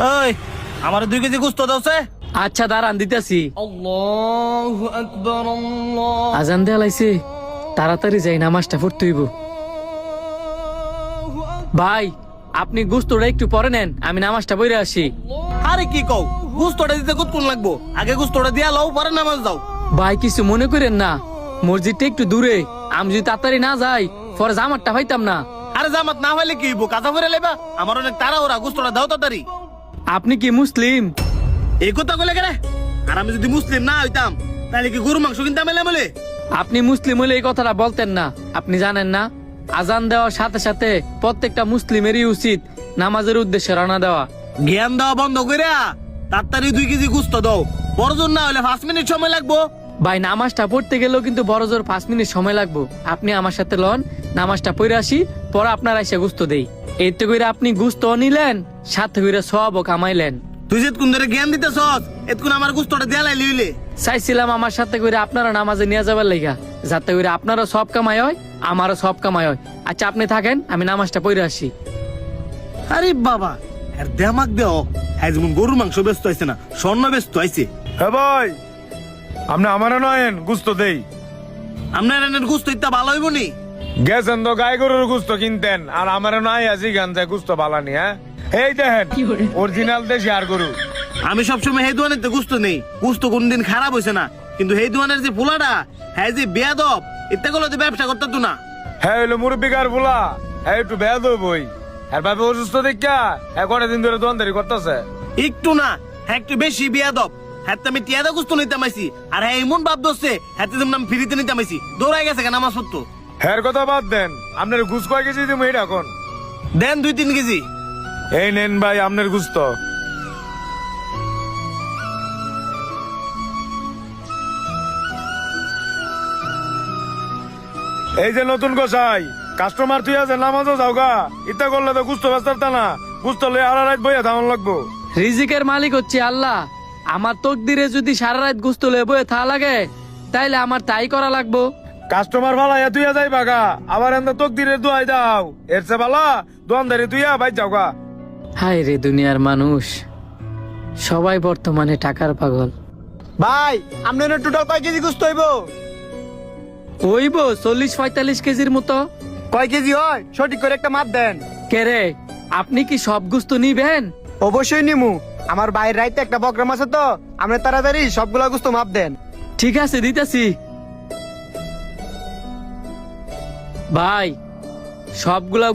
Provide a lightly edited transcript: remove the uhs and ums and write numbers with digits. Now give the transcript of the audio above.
ওই আমার 2 কেজি গোস্ত দাওছে। আচ্ছা দাঁড়ান দিতেছি। আল্লাহু আকবার আল্লাহ। আজান দেয়া লাইছে, তাড়াতাড়ি যাই নামাজটা পড়তে হইব। ভাই আপনি গুস্তটা একটু পরে নেন, আমি নামাজটা পড়ে আসি। আরে কি কও, গোস্তটা দিতে কতক্ষণ লাগবো? আগে গোস্তটা দিয়া লও, পরে নামাজ দাও। ভাই কিছু মনে করেন না, মসজিদটা একটু দূরে, আমি যদি তাড়াতাড়ি না যাই পরে জামারটা পাইতাম না। আরে জামাত না হইলে কি হইব, কাজা করে লেবা। আমার অনেক তাড়াহুড়া, গোস্তটা দাও তাড়াতাড়ি। আপনি কি মুসলিম? এই কথা কইলে কেন? আর আমি যদি মুসলিম না হইতাম তাহলে কি গরু মাংস কিনতাম এলে বলে? আপনি মুসলিম হলে এই কথাটা বলতেন না। আপনি জানেন না, আজান দেওয়ার সাথে সাথে প্রত্যেকটা মুসলিমেরই উচিত নামাজের উদ্দেশ্যে রওনা দেওয়া। জ্ঞান দেওয়া বন্ধ কইরা তাড়াতাড়ি 2 কেজি গোস্ত দাও। বড়জন না হলে 5 মিনিট সময় লাগবো। ভাই নামাজটা পড়তে গেলেও কিন্তু বড় জোর 5 মিনিট সময় লাগবে। আপনি আমার সাথে লন, নামাজটা পড়ে আসি, পরে আপনার এসে গুস্ত দেই। এতে করে আপনি গুস্ত নিলেন, সাথে করে সওয়াবও কামাইলেন। তুই যেতক্ষণ ধরে জ্ঞান দিতেছস, এতক্ষণ আমার গোস্তটা দেয়া লাইলি হইলে। চাইছিলাম আমার সাথে করে আপনারা নামাজে নিয়ে যাবার লাইগা, যাতে করে আপনারও সব কামাই হয়, আমারও সব কামাই হয়। আচ্ছা আপনি থাকেন, আমি নামাজটা পড়ে আসি। আরে বাবা, আর দেমাক দেও। হ্যাঁ যেমন গরুর মাংস ব্যস্ত হয়েছে না, স্বর্ণ ব্যস্ত হয়েছে। হ্যাঁ ভাই, আপনি আমার নয়েন গুস্ত দেই। আপনার এনের গোস্ত ইত্যা ভালো হইব নি? গেছেন তো গাই গরুর গুস্ত কিনতেন, আর আমার নাই আছি গান যায় গুস্ত বালানি। হ্যাঁ এই দেখেন অরিজিনাল দেশি আর গরু। আমি সবসময় এই দোয়ানের গোস্ত নেই, গোস্ত কোনদিন খারাপ হয়েছে না। কিন্তু এই দোয়ানের যে পোলাটা, হ্যাঁ যে বেয়াদব, ইত্যা গুলো ব্যবসা করতে তো না। হ্যাঁ হইলো মুরব্বিকার বলা, হ্যাঁ একটু বেদ বই। হ্যাঁ ভাবে অসুস্থ দেখা হ্যাঁ কয়দিন ধরে দোয়ানদারি করতেছে। একটু না, হ্যাঁ একটু বেশি বেয়াদব। হ্যাঁ তো আমি টিয়াদা গোস্ত নিতে মাইছি, আর হ্যাঁ এমন ভাব ধরছে হ্যাঁ যেমন আমি ফ্রিতে নিতে মাইছি। দৌড়াই গেছে কেন আমার সত্য। হ্যাঁ কথা বাদ দেন, আপনার ঘুষ কয় কেজি দিব এটা এখন? দেন 2-3 কেজি। এই নেন ভাই আপনার গুস্ত। এই যে নতুন গোসাই কাস্টমার তুই আছে নামাজও যাও গা, ইতা করলে তো গুস্ত ব্যস্ত না, গুস্ত লয়ে আর রাত বইয়া ধামন লাগবো। রিজিকের মালিক হচ্ছে আল্লাহ। আমার তকদিরে যদি সারা রাত গুস্ত লয়ে বয়ে থা লাগে, তাইলে আমার তাই করা লাগবো। কাস্টমার ভালাই তুই যাই বাগা, আবার এন্দা তকদিরের দোয়াই দাও। এর চে ভালা দোয়ানদারি তুই বাইর যাও গা। হায় রে দুনিয়ার মানুষ, সবাই বর্তমানে টাকার পাগল। ভাই আপনার টোটাল কয় কেজি গোস্ত হইব? হইব 40-45 কেজির মতো। কয় কেজি হয় সঠিক করে একটা মাপ দেন। কে রে, আপনি কি সব গুস্ত নিবেন? অবশ্যই নিমু, আমার বাইরের রাইতে একটা প্রোগ্রাম আছে তো, আপনি তাড়াতাড়ি সবগুলা গোস্ত মাপ দেন। ঠিক আছে দিতেছি। ভাই সবগুলা